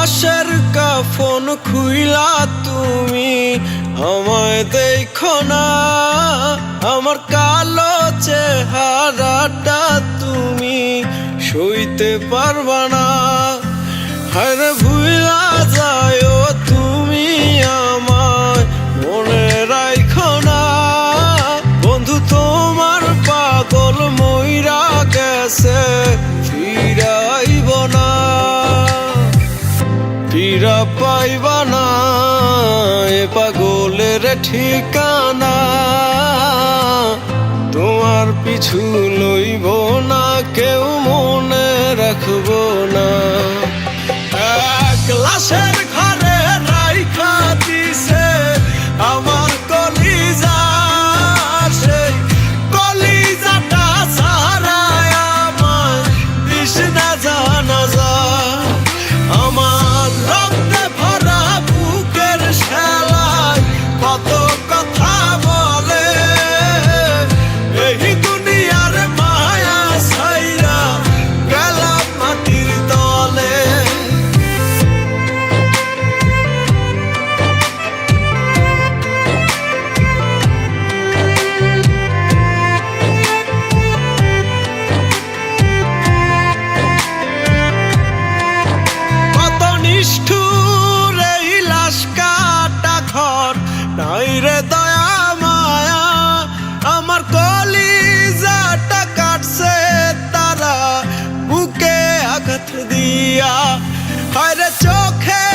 লাশের কাফন খুইলা তুমি আমায় দেখো না, আমার কালো চেহারাটা তুমি সইতে পারবা না। হায়রে ভুইলা যায়ও তুমি আমায় মনে রাইখো না, বন্ধু তোমার পাগল মইরা গেছে ফিরাইব না, ফিরা পাইবা না এ পাগলের ঠিকানা। তোমার পিছু লইব না, কেউ মনে রাখব না। এক লাশের ঘরে রাইখা দিছে আমার কলিজা, সেই কলিজাটা ছাড়ায় আমার দিস না জানা যা। আমার রক্তে ভরা বুকের শেলায় কত কথা বলে, এই দুনিয়ার মায়া ছাইরা গেলাম মাটির তলে। নিষ্ঠুর এই লাশ কাটা ঘর, নাই রে দয়া মায়া, আমার কলিজাটা কাটছে তারা বুকে আঘাত দিয়া। হায়রে চোখে